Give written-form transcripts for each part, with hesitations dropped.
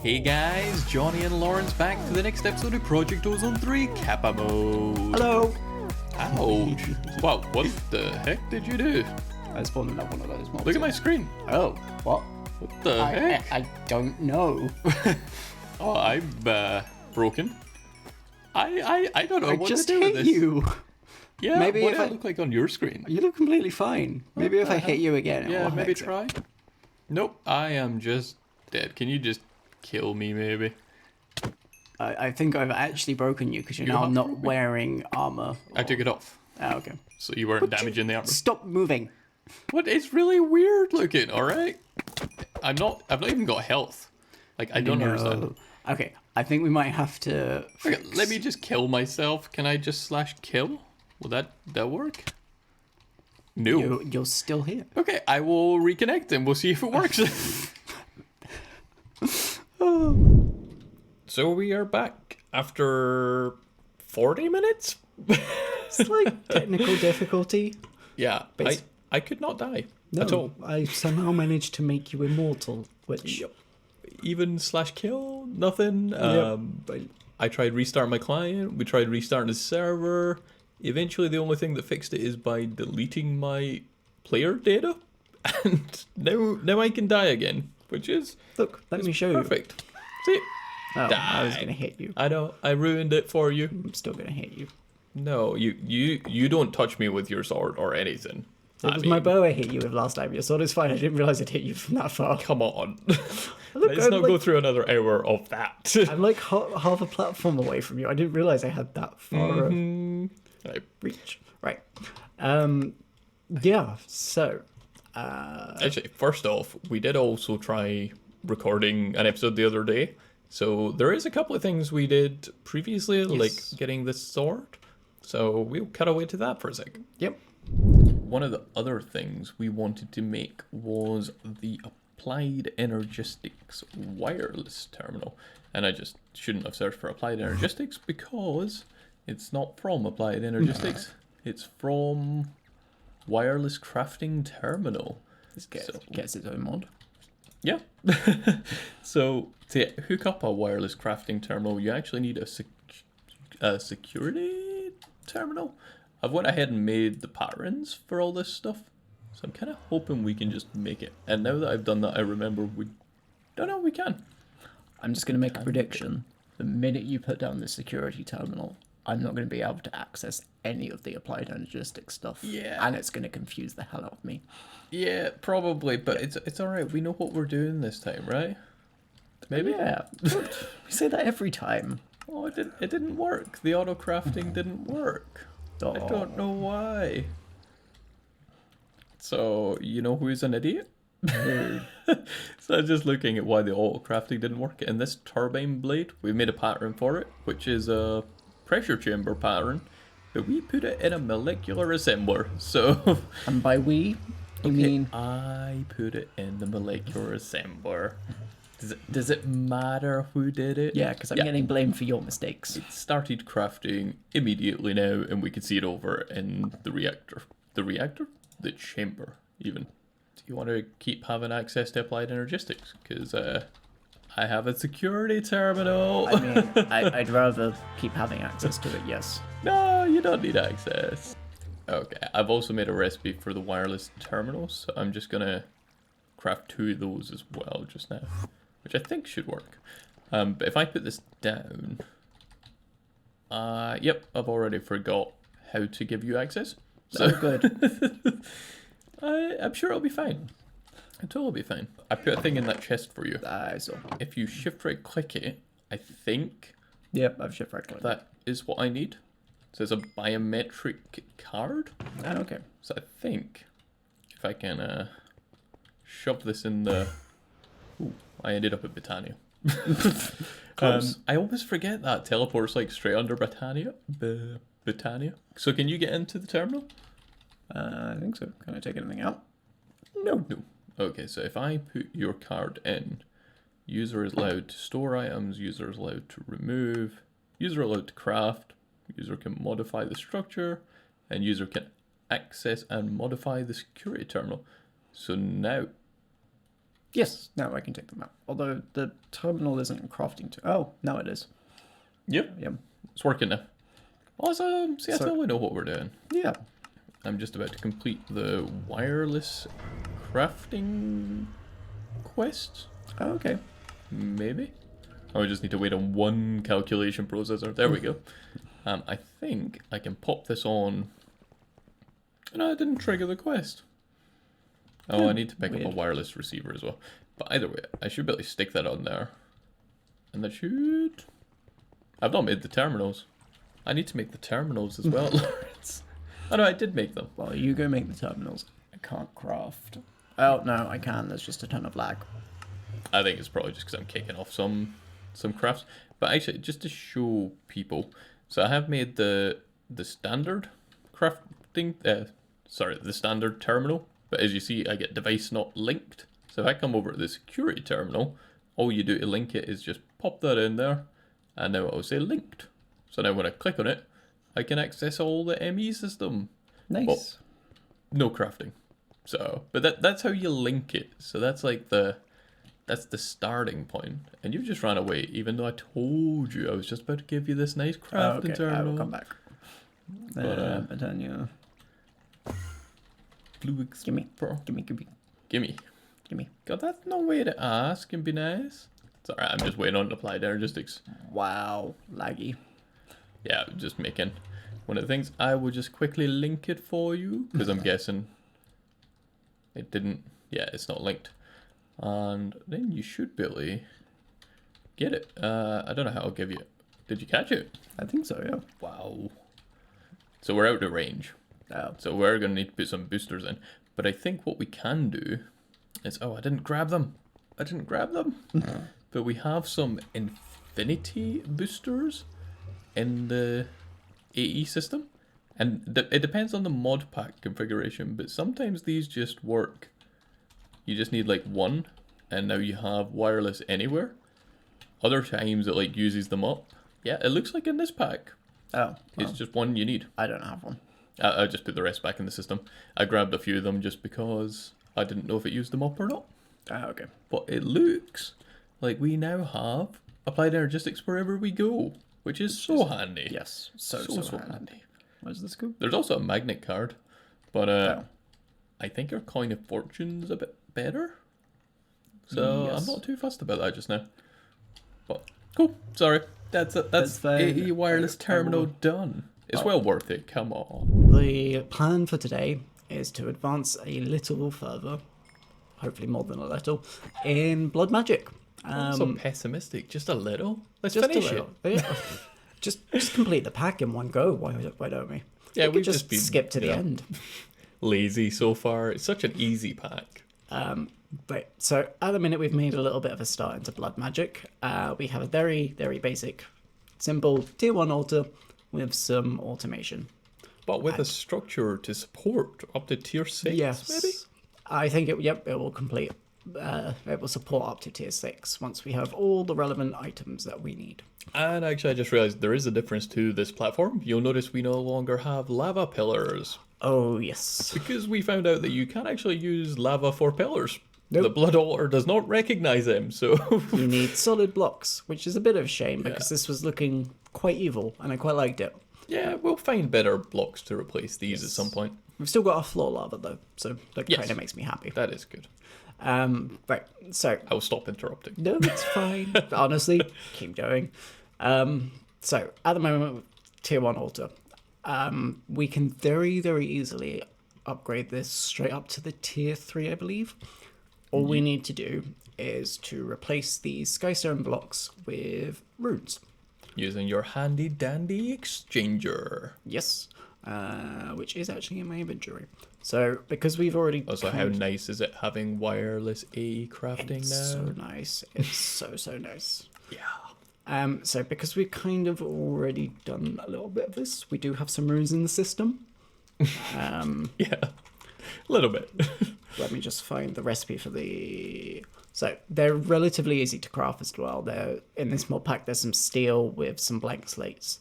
Hey guys, Johnny and Lawrence back for the next episode of Project Ozone 3 Kappa Mode. Hello! Ouch. Wow, what the heck did you do? I spawned another one of those mobs. Look at my screen. Oh, what? What the heck? I don't know. Oh, I'm broken. I don't know I what just to do with hit this. you. Yeah, Maybe what if do I I- look like on your screen? You look completely fine. Maybe if I hit you again, it Yeah, will maybe fix it. try. Nope, I am just dead. Can you just kill me, maybe? I think I've actually broken you because you're You now have not broken me? wearing armor. I took it off, Oh, okay. so you weren't damaging the armor. Stop moving. What? It's really weird looking. All right, I've not even got health. Like I don't understand. Okay, I think we might have to. Okay, let me just kill myself. Can I just /kill? Will that work? No. You're still here. Okay, I will reconnect and we'll see if it works. So we are back after 40 minutes? It's like technical difficulty. Yeah, I could not die at No, all. I somehow managed to make you immortal, which Even /kill, nothing. but I tried restarting my client. We tried restarting the server. Eventually, the only thing that fixed it is by deleting my player data. And now I can die again, which is look, let me show you. perfect. See? Oh, I was Die. gonna hit you. I know, I ruined it for you. I'm still gonna hit you. No, you don't touch me with your sword or anything. It was my bow I hit you with last time. Your sword is fine. I didn't realize it hit you from that far. Come on. Look, Let's I'm not like, go through another hour of that. I'm like half a platform away from you. I didn't realize I had that far of Right. reach. Right. Yeah. So. Actually, first off, we did also try recording an episode the other day. So there is a couple of things we did previously, like getting this sword. So we'll cut away to that for a second. Yep. One of the other things we wanted to make was the Applied Energistics wireless terminal. And I just shouldn't have searched for Applied Energistics because it's not from Applied Energistics. It's from Wireless Crafting Terminal. This gets its own mod. Yeah. So to hook up a wireless crafting terminal, you actually need a security terminal. I've went ahead and made the patterns for all this stuff, so I'm kind of hoping we can just make it. And now that I've done that, I remember we can. I'm just gonna make a prediction. The minute you put down the security terminal, I'm not gonna be able to access any of the applied energistics stuff. Yeah. And it's gonna confuse the hell out of me. Yeah, probably, but it's all right. We know what we're doing this time, right? Maybe. Yeah. We say that every time. Oh, it didn't work. The auto crafting didn't work. I don't know why. So, you know who's an idiot? So I'm just looking at why the auto crafting didn't work. In this turbine blade, we made a pattern for it, which is a pressure chamber pattern, but we put it in a molecular assembler. So, And by we, you mean I put it in the molecular assembler. Does it matter who did it? yeah, because I'm getting blamed for your mistakes. It started crafting immediately now, and we can see it over in the reactor. The reactor? The chamber, even. Do you want to keep having access to Applied Energistics? Because I have a security terminal. I mean, I'd rather keep having access to it, yes. No, you don't need access. Okay, I've also made a recipe for the wireless terminals, so I'm just going to craft 2 of those as well just now, which I think should work. But if I put this down... yep, I've already forgot how to give you access. So Good. I'm sure it'll be fine. It'll be fine. I put a thing in that chest for you. So. If you shift right click it, I think Yep, I've shift right clicked. that is what I need. So it's a biometric card. Okay. So I think if I can shove this in the... Ooh, I ended up at Britannia. I always forget that teleport's like straight under Britannia. Britannia. So can you get into the terminal? I think so. Can I take anything out? No. Okay, so if I put your card in, user is allowed to store items, user is allowed to remove, user allowed to craft, user can modify the structure, and user can access and modify the security terminal. So now Yes, no, I can take them out. Although the terminal isn't crafting to. Oh, no, it is. Yep, Yeah. it's working now. Awesome. See, I So- totally know what we're doing. Yeah. I'm just about to complete the wireless crafting quest. Oh, okay. Maybe. Oh, we just need to wait on one calculation processor. There we go. I think I can pop this on. No, I didn't trigger the quest. Oh, I need to pick up a weird. wireless receiver as well. But either way, I should be able to stick that on there. And that should... I've not made the terminals. I need to make the terminals as well, Lawrence. Oh no, I did make them. Well, you go make the terminals. I can't craft. Oh, no, I can. There's just a ton of lag. I think it's probably just because I'm kicking off some crafts. But actually, just to show people, so I have made the standard crafting, the standard terminal. But as you see, I get device not linked. So if I come over to the security terminal, all you do to link it is just pop that in there, and now it will say linked. So now when I click on it, I can access all the ME system. Nice. Well, no crafting. So, but that's how you link it. So that's like that's the starting point. And you've just ran away, even though I told you I was just about to give you this nice crafting okay, terminal. I will come back. But, But then you... Blue Gimme. Explorer. Gimme. God, that's no way to ask and be nice. It's alright, I'm just waiting on applied energistics. Wow. Laggy. Yeah, just making one of the things. I will just quickly link it for you, because I'm guessing it didn't. Yeah, it's not linked. And then you should be able to get it. I don't know how I'll give you it. Did you catch it? I think so, yeah. Wow. So we're out of range. Oh. So we're going to need to put some boosters in. But I think what we can do is... Oh, I didn't grab them. But we have some infinity boosters in the AE system. And it depends on the mod pack configuration. But sometimes these just work. You just need like one. And now you have wireless anywhere. Other times it like uses them up. Yeah, it looks like in this pack. Oh. It's Well, just one you need. I don't have one. I just put the rest back in the system. I grabbed a few of them just because I didn't know if it used them up or not. Ah, okay. But it looks like we now have applied energistics wherever we go, which is so handy. Yes. So handy. Where's the scoop? There's also a magnet card, but Oh. I think our coin of fortune's a bit better. So Yes. I'm not too fussed about that just now. But cool. Sorry. That's it. That's fine. AE wireless I terminal will- done. It's well worth it. Come on. The plan for today is to advance a little further, hopefully more than a little, in blood magic. So pessimistic. Just a little. Let's Just finish a it. little. Yeah. just complete the pack in one go. Why don't we? Yeah, we we've could just been, skip to the you know, end. Lazy so far. It's such an easy pack. Right, so at the minute we've made a little bit of a start into blood magic. We have a very, very basic, simple tier 1 altar with some automation. But with a structure to support up to tier 6, Yes, maybe? I think it will complete. It will support up to tier 6 once we have all the relevant items that we need. And actually, I just realized there is a difference to this platform. You'll notice we no longer have lava pillars. Oh yes, Because we found out that you can actually use lava for pillars. Nope. The Blood Altar does not recognize them, so... you need solid blocks, which is a bit of a shame because this was looking quite evil and I quite liked it. yeah, we'll find better blocks to replace these at some point. We've still got our floor lava though, so that Yes. kind of makes me happy. That is good. Right, so I'll stop interrupting. no, it's fine. Honestly, keep going. So at the moment, tier 1 altar, we can very, very easily upgrade this straight up to the tier 3, I believe. All we need to do is to replace these skystone blocks with runes. Using your handy dandy exchanger. Yes, which is actually in my inventory. So because we've already Also, how nice is it having wireless AE crafting it's now? so nice. It's so nice. Yeah. So because we've kind of already done a little bit of this, we do have some runes in the system. Yeah. A little bit. Let me just find the recipe for the... So they're relatively easy to craft as well. They're in this mod pack. There's some steel with some blank slates.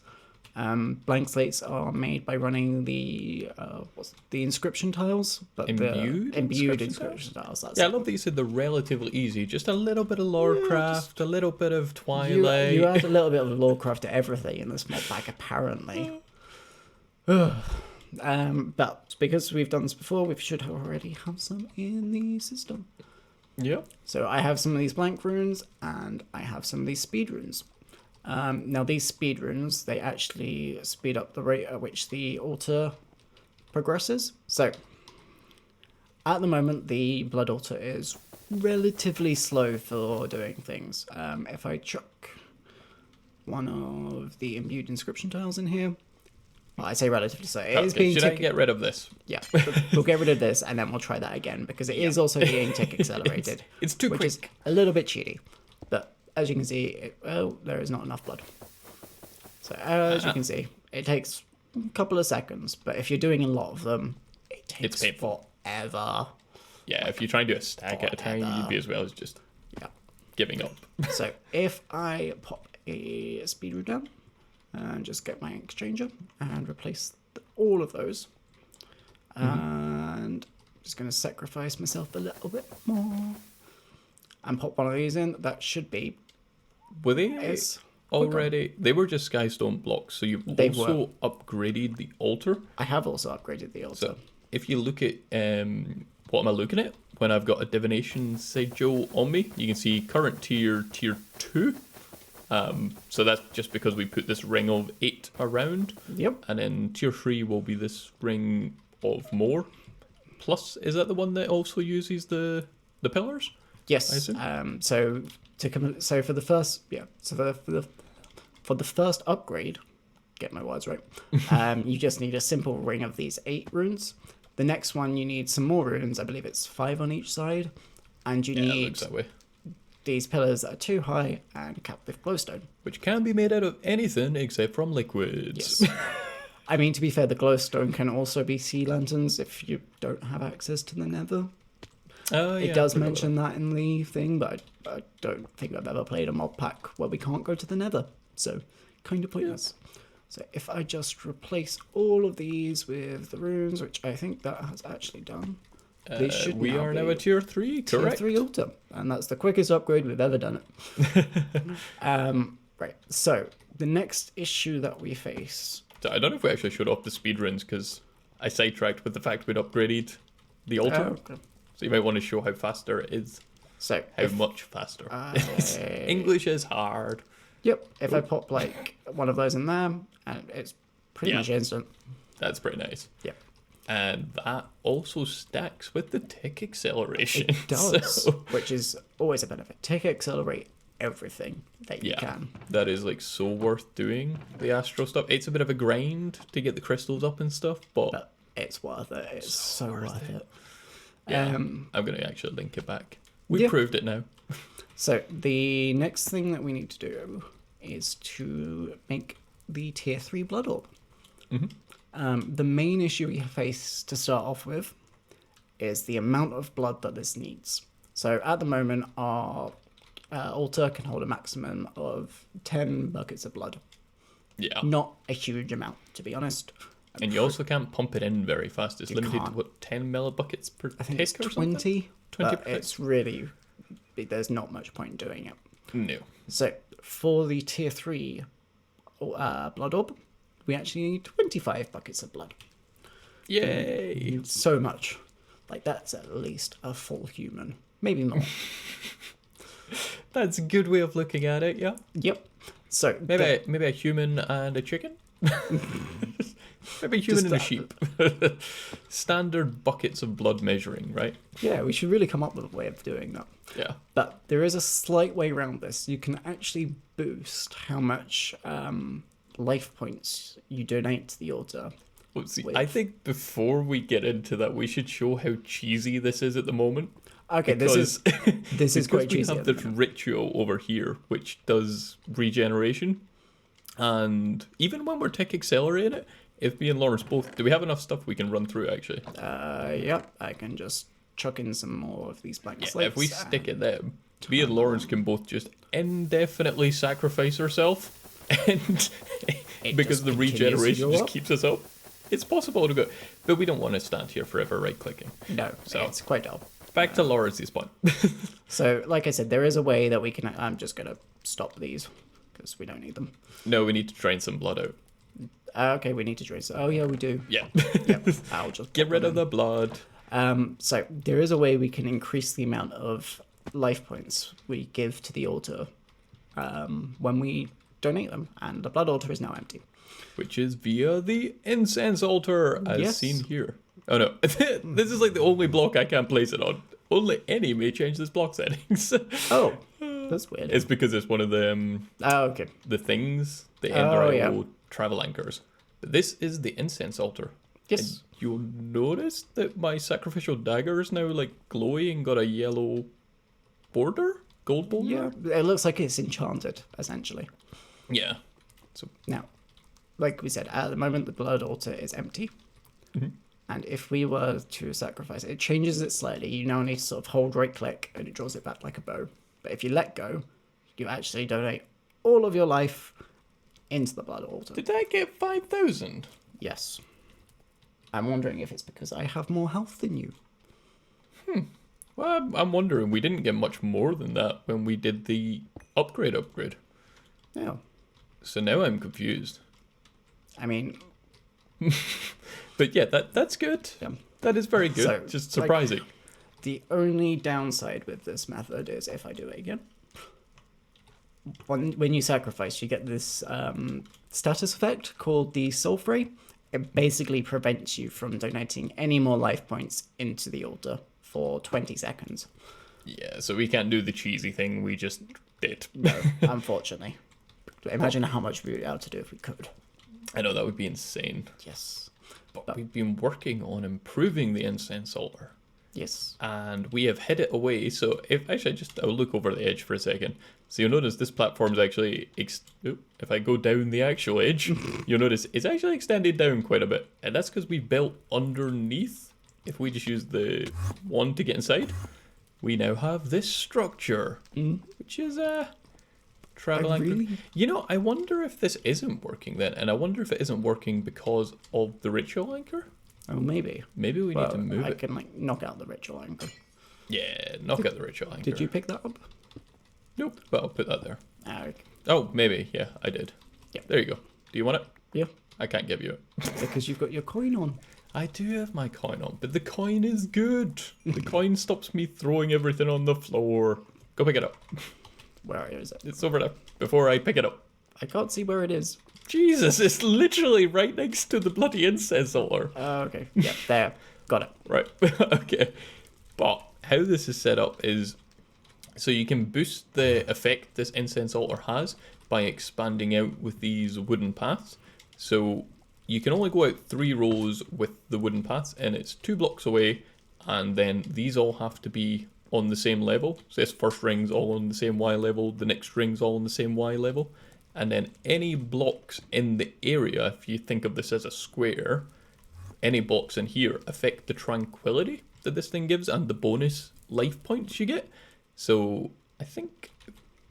Blank slates are made by running the inscription tiles, but Imbued the imbued inscription inscription tiles. That's Yeah, I it. love that you said they're relatively easy. Just a little bit of Lordcraft, a little bit of Twilight. You add a little bit of Lordcraft to everything in this mod pack, apparently. But because we've done this before, we should already have some in the system. Yeah. So I have some of these blank runes, and I have some of these speed runes. Now these speed runes, they actually speed up the rate at which the altar progresses. So at the moment, the blood altar is relatively slow for doing things. If I chuck one of the imbued inscription tiles in here, well, I say relatively slow. It is being Should I get rid of this? Yeah, we'll get rid of this and then we'll try that again because it is also being tick accelerated. It's too which quick. is a little bit cheaty. But as you can see, there is not enough blood. So as you can see, it takes a couple of seconds, but if you're doing a lot of them, it takes painful. forever. Yeah, if you try and do a stack at a time, you'd be as well as just giving up. So if I pop a speed rune down and just get my exchanger and replace all of those, and I'm just going to sacrifice myself a little bit more and pop one of these in, that should be Were they It's already? They were just Skystone blocks, so you've They also upgraded the altar. I have also upgraded the altar. So if you look at what am I looking at? When I've got a divination sigil on me, you can see current tier 2. So that's just because we put this ring of 8 around. Yep. And then tier 3 will be this ring of more. Plus, is that the one that also uses the pillars? Yes. I assume? So for the first for the first upgrade, get my words right. You just need a simple ring of these 8 runes. The next one you need some more runes. I believe it's 5 on each side, and you Yeah, it need looks that way. these pillars that are 2 high and capped with glowstone. Which can be made out of anything except from liquids. Yes. I mean, to be fair, the glowstone can also be sea lanterns if you don't have access to the nether. Oh, yeah, It does I forgot mention that in the thing, but I don't think I've ever played a mod pack where we can't go to the nether. So, kind of pointless. So if I just replace all of these with the runes, which I think that has actually done, they should we are now be a tier 3, tier correct? 3 altar, and that's the quickest upgrade we've ever done it. Right, so the next issue that we face... So I don't know if we actually showed off the speedruns because I sidetracked with the fact we'd upgraded the altar. okay. So you might want to show how faster it is. So How much faster? English is hard. Yep, if I pop like one of those in there, and it's pretty much instant. That's pretty nice. Yep. And that also stacks with the tick acceleration. It does, So, which is always a benefit. Tick accelerate everything that you can. that is like so worth doing, the Astro stuff. It's a bit of a grind to get the crystals up and stuff, but It's worth it. It's so worth it. yeah, I'm going to actually link it back. We proved it now. So the next thing that we need to do is to make the tier 3 blood orb. The main issue we face to start off with is the amount of blood that this needs. So at the moment, our altar can hold a maximum of 10 buckets of blood. Yeah. Not a huge amount, to be honest. And you also can't pump it in very fast. It's limited to can't. what, 10 millibuckets per I think tick it's or something? 20, 20 but per it's really... There's not much point in doing it. No. So for the tier 3 blood orb, we actually need 25 buckets of blood. Yay! So much. Like, that's at least a full human. Maybe more. That's a good way of looking at it, yeah. Yep. So Maybe a human and a chicken? Maybe a human and a sheep. Standard buckets of blood measuring, right? yeah, we should really come up with a way of doing that. Yeah. But there is a slight way around this. You can actually boost how much life points you donate to the altar. Well, see, I think before we get into that, we should show how cheesy this is at the moment. Okay, this is Because quite we cheesy. have this ritual over here, which does regeneration. And even when we're tick accelerating it, if me and Lawrence both... Do we have enough stuff we can run through, actually? Yep, I can just chuck in some more of these blank Yeah, slates. if we stick at them, me and Lawrence can both just indefinitely sacrifice ourselves. It because just the continues to regeneration go just up. keeps us up. It's possible to go, but we don't want to stand here forever right-clicking. No, So- it's quite dull. Back to Lawrence's point. So, like I said, there is a way that we can. I'm just gonna stop these because we don't need them. No, we need to drain some blood out. Okay, we need to trace. Oh yeah, we do. Yeah. Yep, I'll just Get pop rid them of the blood. So there is a way we can increase the amount of life points we give to the altar when we donate them, and the blood altar is now empty. Which is via the incense altar, as Yes. seen here. Oh no, this is like the only block I can't place it on. Only any may change this block settings. Oh, that's weird. It's because it's one of the Oh, okay. things, the Oh, Ender yeah. Isle travel anchors. But this is the incense altar. Yes. And you'll notice that my sacrificial dagger is now like glowy and got a yellow border, gold border. Yeah, it looks like it's enchanted, essentially. Yeah. So Now, like we said, at the moment the blood altar is empty. Mhm. And if we were to sacrifice it, it changes it slightly. You now need to sort of hold right click and it draws it back like a bow. But if you let go, you actually donate all of your life into the blood altar. did I get 5,000? Yes. I'm wondering if it's because I have more health than you. Well, I'm wondering. We didn't get much more than that when we did the upgrade. No. So now I'm confused. I mean, But yeah, that's good. yeah. That is very good. So, Just like- surprising. The only downside with this method is if I do it again. When you sacrifice, you get this status effect called the sulfury. It basically prevents you from donating any more life points into the altar for 20 seconds. Yeah, so we can't do the cheesy thing we just did. No, unfortunately. Imagine how much we would be able to do if we could. I know that would be insane. Yes. But we've been working on improving the incense altar. Yes. And we have hid it away. So if actually I'll look over the edge for a second. So you'll notice this platform's actually if I go down the actual edge, you'll notice it's actually extended down quite a bit. And that's because we built underneath. If we just use the one to get inside, we now have this structure, which is a travel anchor. really- You know, I wonder if this isn't working then, and I wonder if it isn't working because of the ritual anchor. Oh, maybe. Maybe we need to move I it. can knock out the ritual anchor. Yeah, knock out the ritual anchor. Did you pick that up? Nope, but I'll put that there. Okay. Oh, maybe. Yeah, I did. Yeah. There you go. Do you want it? Yeah, I can't give you it. because you've got your coin on. I do have my coin on, but the coin is good. The coin stops me throwing everything on the floor. Go pick it up. Where is it? It's over there. Before I pick it up. I can't see where it is. Jesus, it's literally right next to the bloody incense altar. Okay. Yeah, there. Got it. Right. Okay. But how this is set up is so you can boost the effect this incense altar has by expanding out with these wooden paths. So you can only go out 3 rows with the wooden paths, and it's 2 blocks away, and then these all have to be on the same level. So this first ring's all on the same Y level, the next ring's all on the same Y level. And then any blocks in the area, if you think of this as a square, any blocks in here affect the tranquility that this thing gives and the bonus life points you get. So I think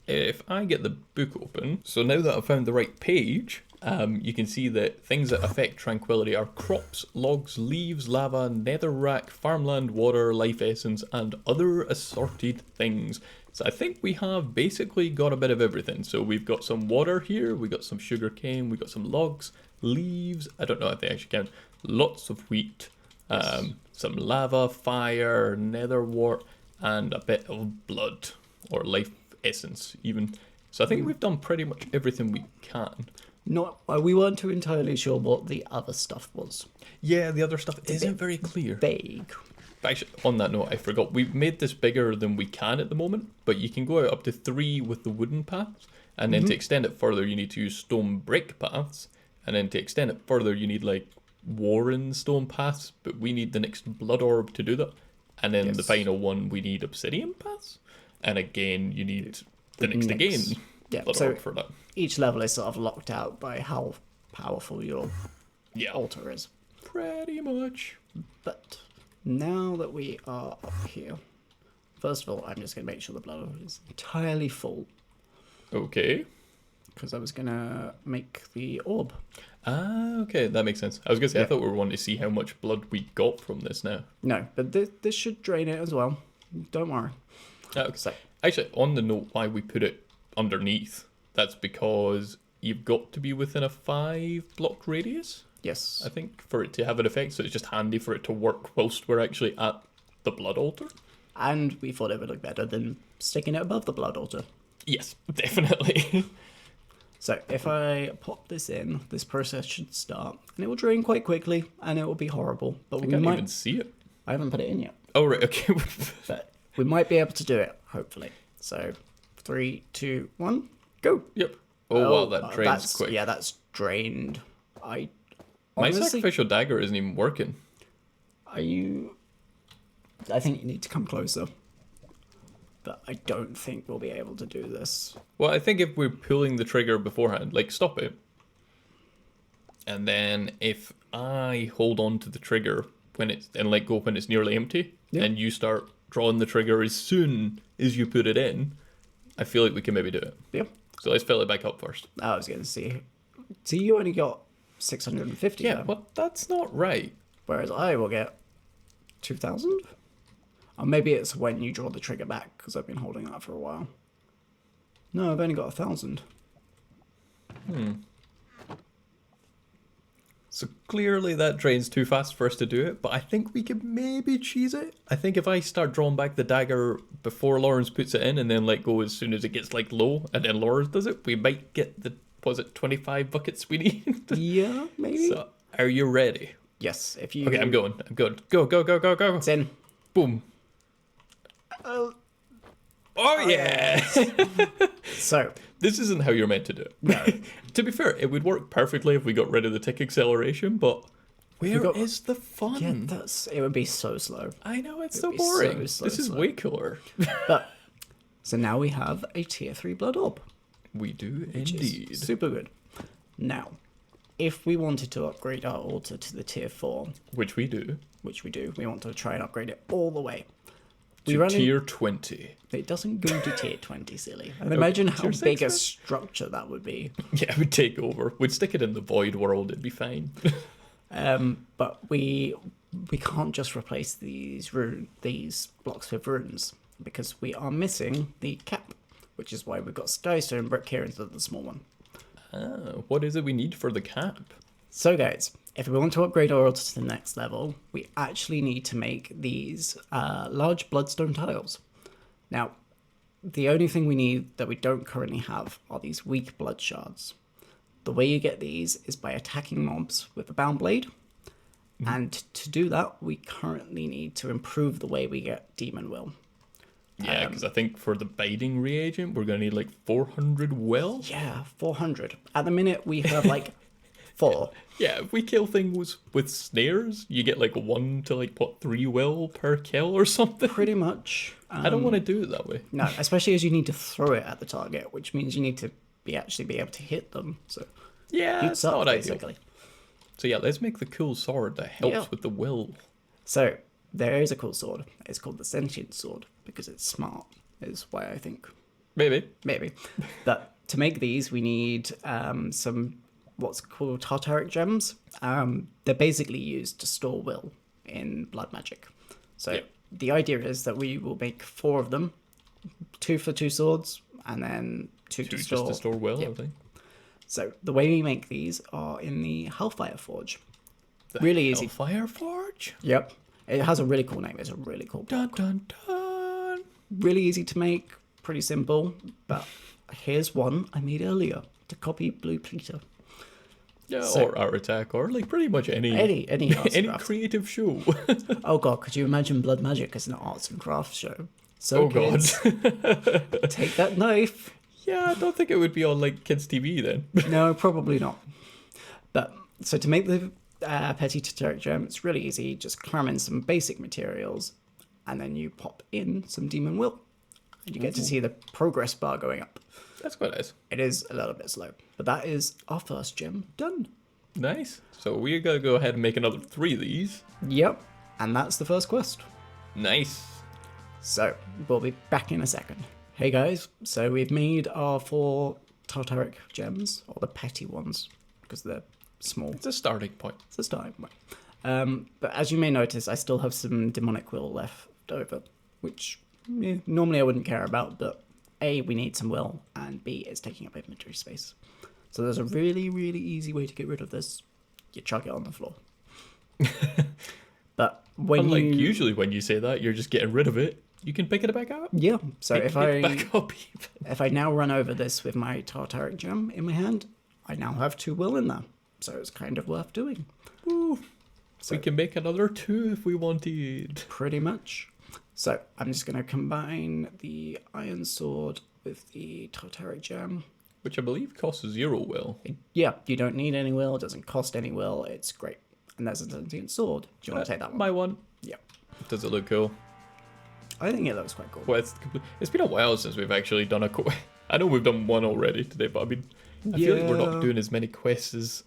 if I get the book open, so now that I've found the right page, you can see that things that affect tranquility are crops, logs, leaves, lava, netherrack, farmland, water, life essence, and other assorted things. So I think we have basically got a bit of everything. So we've got some water here, we got some sugar cane, we got some logs, leaves, I don't know if they actually count, lots of wheat, some lava, fire, nether wart, and a bit of blood, or life essence even. So I think we've done pretty much everything we can. We weren't too entirely sure what the other stuff was. Yeah, the other stuff isn't very clear. Vague. But actually, on that note, I forgot. We've made this bigger than we can at the moment, but you can go out up to 3 with the wooden paths, and then to extend it further, you need to use stone brick paths, and then to extend it further, you need like Warren stone paths, but we need the next blood orb to do that. And then the Yes. final one, we need obsidian paths, and again, you need the next again Yeah, blood so orb for that. each level is sort of locked out by how powerful your Yeah, altar is. pretty much. But now that we are up here, first of all, I'm just going to make sure the blood is entirely full. Okay. because I was gonna make the orb. Ah, okay, that makes sense. I was gonna say, I thought we were wanting to see how much blood we got from this now. No, but this should drain it as well. Don't worry. Okay. So, Actually, on the note why we put it underneath, that's because you've got to be within a 5-block radius, yes. I think, for it to have an effect. So it's just handy for it to work whilst we're actually at the blood altar. And we thought it would look better than sticking it above the blood altar. Yes, definitely. So if I pop this in, this process should start, and it will drain quite quickly, and it will be horrible. But I we can't might. even see it. I haven't put it in yet, Oh, right, okay. but we might be able to do it. Hopefully. So 3, 2, 1, go. Yep. Oh, wow, that drains that's, quick. Yeah, that's drained. My Honestly, sacrificial dagger isn't even working. are you? I think you need to come closer. But I don't think we'll be able to do this. Well, I think if we're pulling the trigger beforehand, like stop it, and then if I hold on to the trigger when it's and let go when it's nearly empty, Yeah. and you start drawing the trigger as soon as you put it in, I feel like we can maybe do it. Yeah. So let's fill it back up first. I was going to see. So you only got 650. Yeah, though, but that's not right. whereas I will get 2,000. Or maybe it's when you draw the trigger back because I've been holding that for a while. No, I've only got 1,000. So clearly that drains too fast for us to do it, but I think we could maybe cheese it. I think if I start drawing back the dagger before Lawrence puts it in and then let go as soon as it gets like low and then Lawrence does it, we might get the, was it 25 buckets we need? Yeah, maybe. So, are you ready? Yes, if you. Okay, I'm going. I'm good. Go, go, go, go, go. It's in. Boom. Oh, yeah. So, This isn't how you're meant to do it. No. To be fair, it would work perfectly if we got rid of the tick acceleration, but where is the fun? yeah, it would be so slow. I know, it's It so would be so boring. slow, This is slow. way cooler. But, so now we have a tier 3 blood orb. We do Which is indeed. super good. Now, if we wanted to upgrade our altar to the tier 4, Which we do. which we do, we want to try and upgrade it all the way. To tier 20. It doesn't go to tier 20, silly. And imagine how tier 6 big a then? structure that would be. Yeah, we'd take over. We'd stick it in the void world, it'd be fine. But we can't just replace these blocks with runes because we are missing the cap, which is why we've got Skystone brick here instead of the small one. What is it we need for the cap? So guys, if we want to upgrade our altar to the next level, we actually need to make these large bloodstone tiles. Now, the only thing we need that we don't currently have are these weak blood shards. The way you get these is by attacking mobs with a bound blade. And to do that, we currently need to improve the way we get Demon Will. Yeah, because I think for the binding reagent, we're going to need like 400 will. Yeah, 400. At the minute, we have like 4. Yeah, if we kill things with snares, you get like 1 to like, what, 3 will per kill or something? Pretty much. I don't want to do it that way. No, especially as you need to throw it at the target, which means you need to actually be able to hit them. So Yeah, you'd it's suck, not ideal. basically. So yeah, let's make the cool sword that helps Yeah. with the will. So there is a cool sword. It's called the Sentient Sword because it's smart, is why I think. Maybe. Maybe. But to make these, we need some what's called Tartaric gems. They're basically used to store will in blood magic. So Yep. the idea is that we will make 4 of them, 2 for 2 swords, and then 2 to Just store. to store will, Yep. I think. So the way we make these are in the Hellfire Forge. The Really easy. Hellfire Forge? Yep. It has a really cool name. It's a really cool Dun block. dun dun. Really easy to make, pretty simple. But here's one I made earlier to copy Blue Peter. Yeah, So- or Art Attack, or like pretty much any Any arts and any crafts. creative show. Oh god, could you imagine Blood Magic as an arts and crafts show? So Oh god. kids, take that knife. Yeah, I don't think it would be on like kids' TV then. No, probably not. But so to make the petty Tartaric gem, it's really easy. Just cram in some basic materials, and then you pop in some Demon Will, and you get to see the progress bar going up. That's quite nice. It is a little bit slow, but that is our first gem done. Nice. So we're gonna go ahead and make another 3 of these. Yep, and that's the first quest. Nice. So we'll be back in a second. Hey guys, so we've made our 4 tartaric gems, or the petty ones, because they're small. It's a starting point. It's a starting point. But as you may notice, I still have some demonic will left over, which normally I wouldn't care about, but A, we need some will, and B, it's taking up inventory space. So there's a really, really easy way to get rid of this. You chuck it on the floor. But when Unlike usually when you say that, you're just getting rid of it. You can pick it back up. Yeah, so Pick it back up even. if I now run over this with my tartaric gem in my hand, I now have 2 will in there. So it's kind of worth doing. Ooh. So We can make another 2 if we wanted. pretty much. So I'm just going to combine the iron sword with the tartaric gem. Which I believe costs 0 will. Yeah, you don't need any will. It doesn't cost any will. It's great. And there's a sentient sword. Do you want to take that one? My one. Yeah. Does it look cool? I think it looks quite cool. Well, it's been a while since we've actually done a quest. I know we've done one already today, but I feel like we're not doing as many quests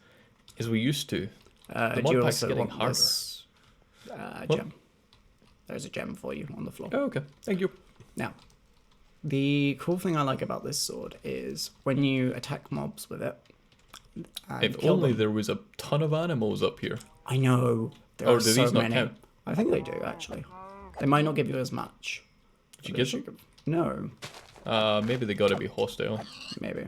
as we used to. The Do you mod pack's also getting want harder. this What? gem? There's a gem for you on the floor. Oh, okay. Thank you. Now, the cool thing I like about this sword is when you attack mobs with it, and If kill only them, there was a ton of animals up here. I know. There Or are do so these not many. count? I think they do, actually. They might not give you as much. Did you But get they should them? give- No, Maybe they gotta be hostile. maybe.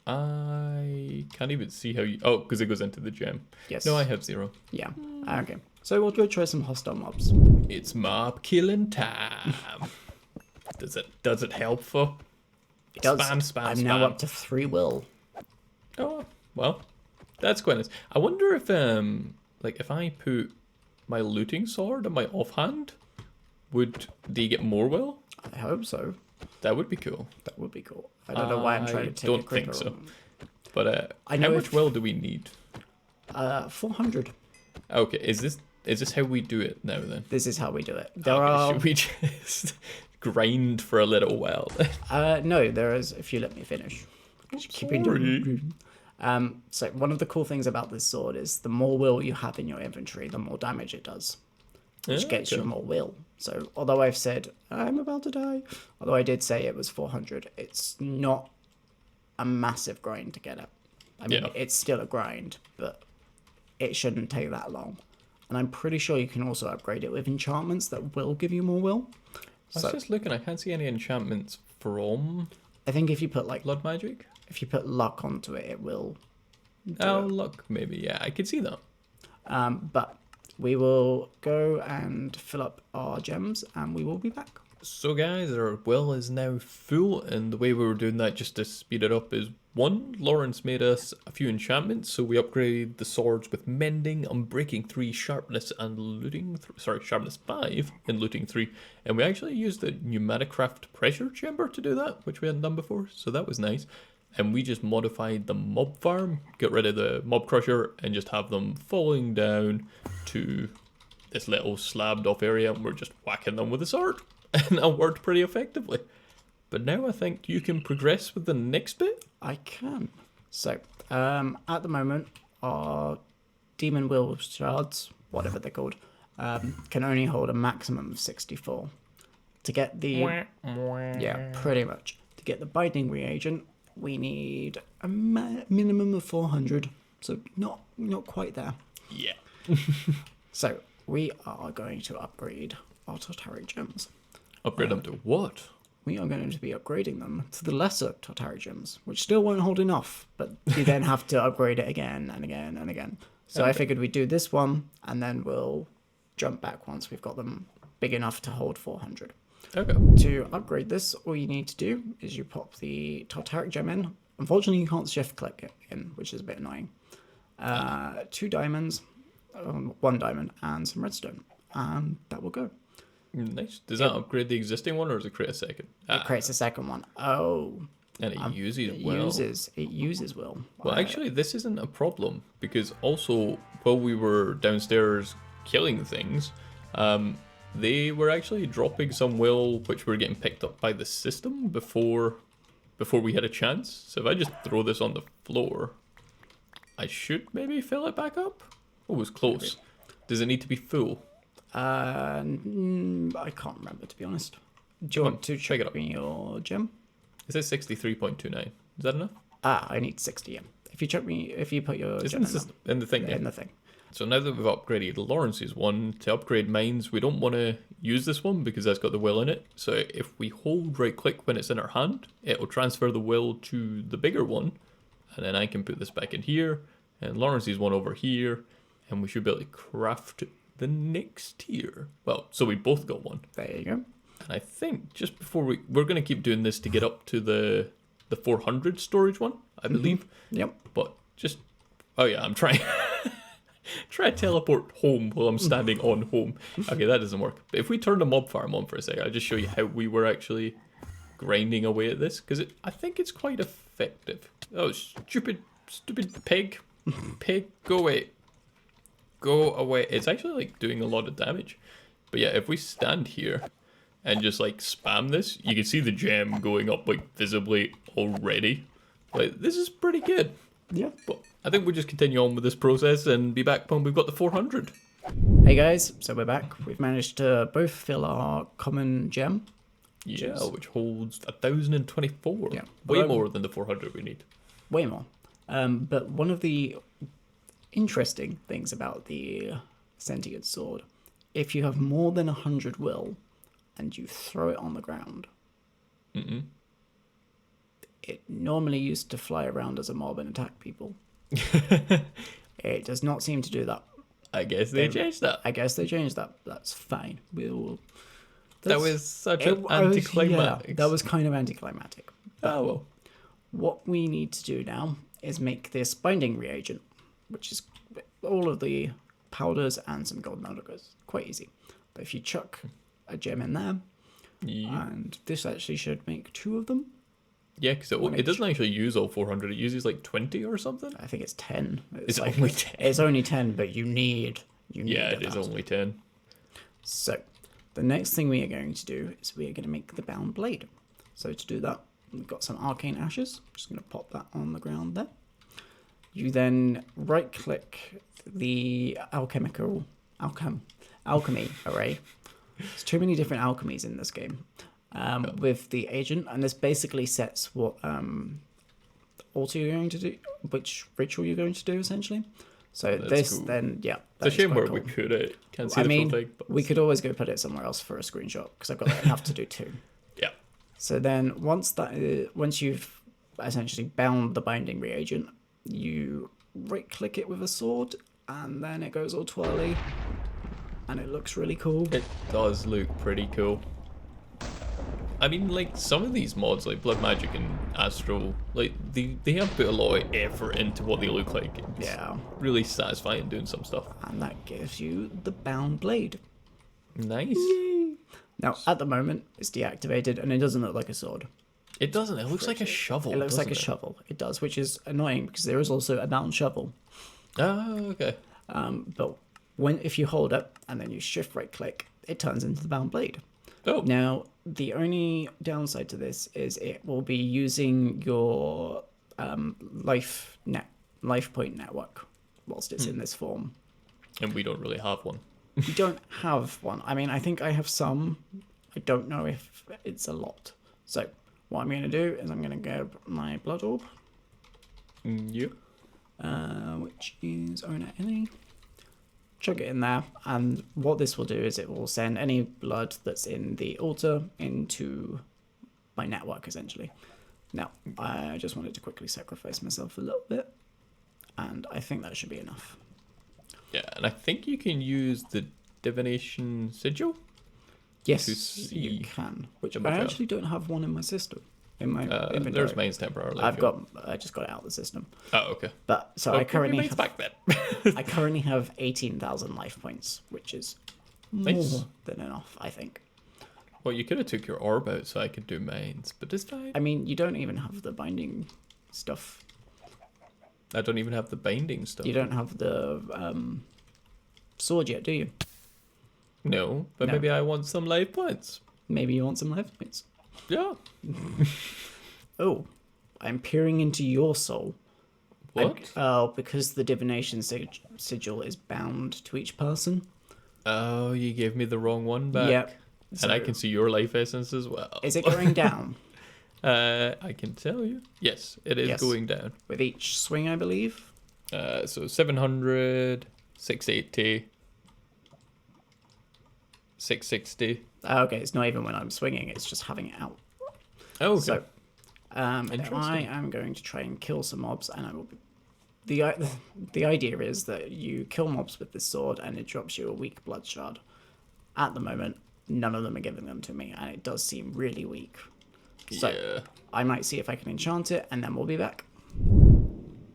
I can't even see how you... Oh, because it goes into the gem. Yes. No, I have 0. Yeah. Okay. So we'll go try some hostile mobs. It's mob killing time. Does it help for? It does. Spam, I'm spam. now up to 3 will. Oh, well, that's quite nice. I wonder if if I put my looting sword on my offhand, would they get more will? I hope so. That would be cool. That would be cool. I don't know why I'm trying to take don't a critical. think so. But I how know much if- will do we need? 400. Okay, is this how we do it now then? This is how we do it. There Okay, are should we just grind for a little while? no, there is. If you let me finish. Sorry. So one of the cool things about this sword is the more will you have in your inventory, the more damage it does, which gets you Okay. more will. So although I've said I'm about to die, although I did say it was 400, it's not a massive grind to get it. I mean, Yeah. it's still a grind, but it shouldn't take that long. And I'm pretty sure you can also upgrade it with enchantments that will give you more will. I was just looking, I can't see any enchantments from I think if you put blood magic. if you put luck onto it, it will. Oh, look, maybe, yeah, I could see that. But we will go and fill up our gems, and we will be back. So guys, our well is now full, and the way we were doing that just to speed it up is 1, Lawrence made us a few enchantments, so we upgraded the swords with mending, unbreaking 3, sharpness and looting, sharpness 5 and looting 3, and we actually used the pneumaticraft pressure chamber to do that, which we hadn't done before, so that was nice. And we just modified the mob farm, get rid of the mob crusher, and just have them falling down to this little slabbed off area, and we're just whacking them with a sword. And that worked pretty effectively. But now I think you can progress with the next bit. I can. So, at the moment, our demon will shards, whatever they're called, can only hold a maximum of 64. To get the pretty much. To get the binding reagent, we need a minimum of 400. So not quite there. Yeah. So we are going to upgrade our tartaric gems. Upgrade them to what? We are going to be upgrading them to the lesser tartaric gems, which still won't hold enough, but you then have to upgrade it again and again and again. So I figured we'd do this one, and then we'll jump back once we've got them big enough to hold 400. Okay. To upgrade this, all you need to do is you pop the tartaric gem in. Unfortunately, you can't shift click it in, which is a bit annoying. 2 diamonds, 1 diamond, and some redstone, and that will go. Nice. Does that upgrade the existing one, or does it create a second? It creates a second one. Oh, And it uses it well. uses will. Well, actually, this isn't a problem, because also, while we were downstairs killing things, they were actually dropping some will which were getting picked up by the system before we had a chance. So if I just throw this on the floor, I should maybe fill it back up. Oh, it was close. Does it need to be full? I can't remember, to be honest. Do you want to check it check out. your gem? It says 63.29. Is that enough? I need 60. Yeah. If you put your It's gem in the thing. Yeah. in the thing. So now that we've upgraded Lawrence's one, to upgrade mines, we don't want to use this one because that's got the will in it. So if we hold right click when it's in our hand, it will transfer the will to the bigger one. And then I can put this back in here, and Lawrence's one over here, and we should be able to craft the next tier. Well, so we both got one. There you go. And I think just before we're going to keep doing this to get up to the 400 storage one, I believe. Yep. But just, oh yeah, I'm trying. Try to teleport home while I'm standing on home. Okay, that doesn't work. But if we turn the mob farm on for a second, I'll just show you how we were actually grinding away at this. Because I think it's quite effective. Oh, stupid pig. Pig, go away. Go away. It's actually like doing a lot of damage. But yeah, if we stand here and just like spam this, you can see the gem going up like visibly already. Like, this is pretty good. Yeah. But I think we'll just continue on with this process and be back when we've got the 400. Hey guys, so we're back. We've managed to both fill our common gem. Yeah, which holds 1,024. Yeah. Way more than the 400 we need. Way more. But one of the interesting things about the sentient sword, if you have more than 100 will and you throw it on the ground, it normally used to fly around as a mob and attack people. It does not seem to do that. I guess they changed that. I guess they changed that. That's fine. That was such an anticlimactic. Yeah, that was kind of anticlimactic. Oh well. What we need to do now is make this binding reagent, which is all of the powders and some gold nuggets. Quite easy. But if you chuck a gem in there, and this actually should make 2 of them. Yeah, because it doesn't actually use all 400. It uses like 20 or something. I think it's 10. It's like, only 10. It's only 10, but you need. Yeah, it is only 10. So, the next thing we are going to do is we are going to make the bound blade. So to do that, we've got some arcane ashes. I'm just going to pop that on the ground there. You then right-click the alchemy array. There's too many different alchemies in this game. With the agent, and this basically sets what altar you're going to do, which ritual you're going to do, essentially. So this, cool. Then, yeah. It's a shame where we could it. Can't see the full thing. But we could always go put it somewhere else for a screenshot, because I've got enough to do 2. Yeah. So then, once you've essentially bound the binding reagent, you right-click it with a sword, and then it goes all twirly, and it looks really cool. It does look pretty cool. I mean, like, some of these mods, like Blood Magic and Astro, like, they have put a lot of effort into what they look like. It's really satisfying doing some stuff. And that gives you the bound blade. Nice. Yay. Now, at the moment, it's deactivated, and it doesn't look like a sword. It doesn't. It looks like a shovel. It looks like a shovel. It does, which is annoying, because there is also a bound shovel. Oh, okay. But if you hold it, and then you shift right-click, it turns into the bound blade. Oh. Now, the only downside to this is it will be using your life point network whilst it's in this form. And we don't really have one. We don't have one. I mean, I think I have some. I don't know if it's a lot. So, what I'm going to do is I'm going to grab my blood orb. Yep. Which is owner any. Chuck it in there, and what this will do is it will send any blood that's in the altar into my network, essentially. Now, I just wanted to quickly sacrifice myself a little bit, and I think that should be enough. Yeah, and I think you can use the divination sigil. Yes, you can. Which I actually don't have one in my system. In my inventory. There's mains temporarily. I just got it out of the system. Oh, okay. But so I currently have, back then. I currently have 18,000 life points, which is more than enough, I think. Well, you could have took your orb out so I could do mains, but it's fine. I mean, you don't even have the binding stuff. I don't even have the binding stuff. You don't have the sword yet, do you? No, but maybe I want some life points. Maybe you want some life points. Yeah. Oh, I'm peering into your soul. What? Because the divination sigil is bound to each person. Oh, you gave me the wrong one back. Yep. And I can see your life essence as well. Is it going down? I can tell you. Yes, it is Yes. going down. With each swing, I believe. So 700, 680, 660. Okay, it's not even when I'm swinging, it's just having it out. Oh, okay. So, I Interesting. am going to try and kill some mobs, and I will be... The idea is that you kill mobs with this sword, and it drops you a weak blood shard. At the moment, none of them are giving them to me, and it does seem really weak. So, Yeah. I might see if I can enchant it, and then we'll be back.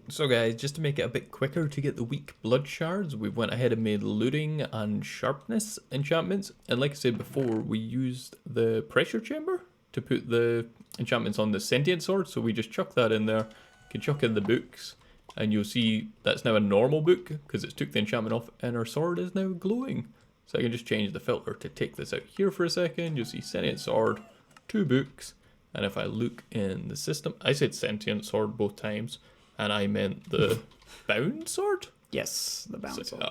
So guys, just to make it a bit quicker to get the weak blood shards, we went ahead and made looting and sharpness enchantments. And like I said before, we used the pressure chamber to put the enchantments on the sentient sword. So we just chuck that in there, you can chuck in the books, and you'll see that's now a normal book because it's took the enchantment off and our sword is now glowing. So I can just change the filter to take this out here for a second. You'll see sentient sword, 2 books. And if I look in the system, I said sentient sword both times. And I meant the bound sword? Yes, the bound sword.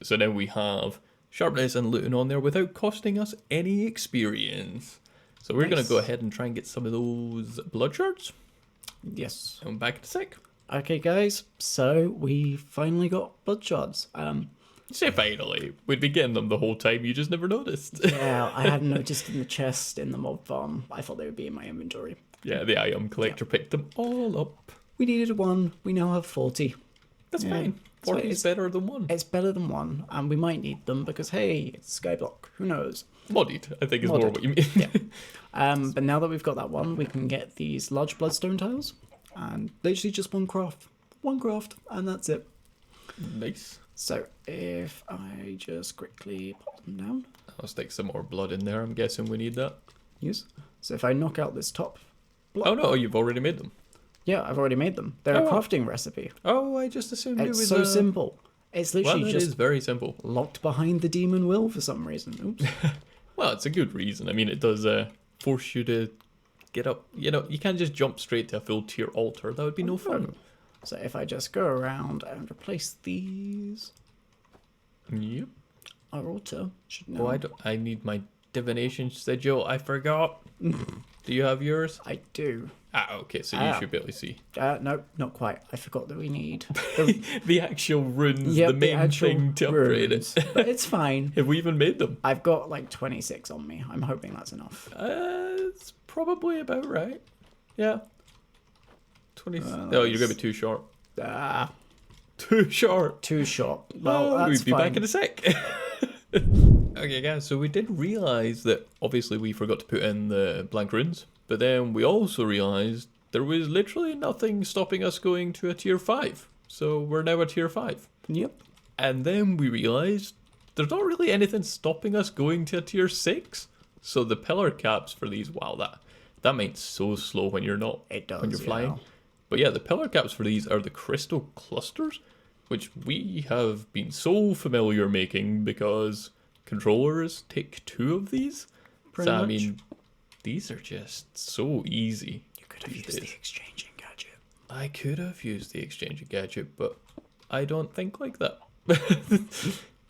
So now we have sharpness and looting on there without costing us any experience. So we're going to go ahead and try and get some of those blood shards. Yes. And back in a sec. Okay, guys. So we finally got blood shards. Say finally. We'd be getting them the whole time, you just never noticed. Yeah, I hadn't noticed in the chest in the mob farm. I thought they would be in my inventory. Yeah, the item collector picked them all up. We needed 1. We now have 40. That's Yeah, fine. so 40 is better than 1. It's better than 1, and we might need them because, hey, it's Skyblock. Who knows? Modded, I think is more Modded. what you mean. But now that we've got that one, we can get these large bloodstone tiles, and literally just one craft. One craft, and that's it. Nice. So if I just quickly pop them down. I'll stick some more blood in there. I'm guessing we need that. Yes. So if I knock out this top block. Oh no, you've already made them. Yeah, I've already made them. They're a Oh. crafting recipe. Oh, I just assumed it It's was so simple. It's literally Well, it just is very simple. locked behind the demon will for some reason. Oops. Well, it's a good reason. I mean, it does force you to get up. You know, you can't just jump straight to a full tier altar. That would be no fun. So if I just go around and replace these, Yep. our altar should now... Oh, I need my divination sigil. I forgot. Do you have yours? I do. Ah, okay. So you should be able to see No, not quite. I forgot that we need the actual runes. Yep, the main actual thing to upgrade runes. it. But it's fine. Have we even made them? I've got like 26 on me. I'm hoping that's enough. It's probably about right. Yeah. 20. Well, Oh, you're gonna be too short. Ah, Too short. too short. Well, Oh, that's we'll be fine. back in a sec. Okay, guys, so we did realise that obviously we forgot to put in the blank runes, but then we also realised there was literally nothing stopping us going to a tier 5. So we're now at tier 5. Yep. And then we realised there's not really anything stopping us going to a tier 6. So the pillar caps for these, wow, that makes so slow when you're not, It does, when you're flying. yeah. But yeah, the pillar caps for these are the crystal clusters, which we have been so familiar making because controllers take 2 of these. Pretty So I much. mean, these are just so easy. You could have these used the days. exchanging gadget. I could have used the exchange gadget, but I don't think like that.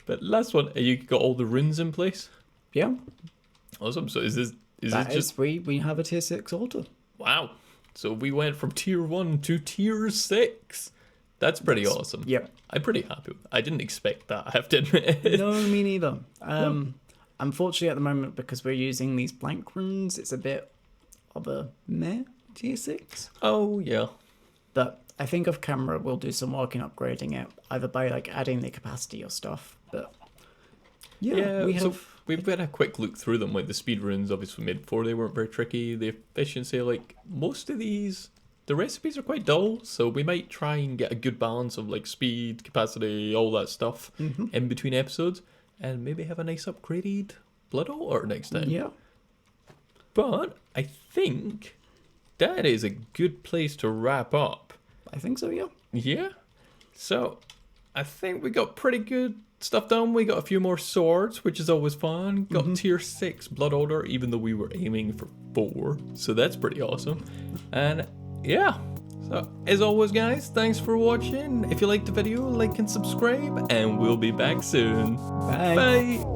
But last one, you got all the runes in place. Yeah. Awesome. So is this That just is, we have a tier 6 altar. wow? So we went from tier 1 to tier 6. That's pretty awesome. Yep. I'm pretty happy with that. I didn't expect that, I have to admit. No, me neither. Unfortunately, at the moment, because we're using these blank runes, it's a bit of a meh tier 6. Oh, yeah. But I think off camera we'll do some work in upgrading it, either by like adding the capacity or stuff. But yeah, we so have. we've had a quick look through them. Like the speed runes, obviously made before, they weren't very tricky. The efficiency, like most of these, the recipes are quite dull. So we might try and get a good balance of like speed, capacity, all that stuff in between episodes, and maybe have a nice upgraded blood altar next time. Yeah. But I think that is a good place to wrap up. I think so, yeah. Yeah. So I think we got pretty good stuff done. We got a few more swords, which is always fun. Got tier 6 blood order, even though we were aiming for 4. So that's pretty awesome. And yeah. So as always, guys, thanks for watching. If you liked the video, like and subscribe, and we'll be back soon. Bye. Bye.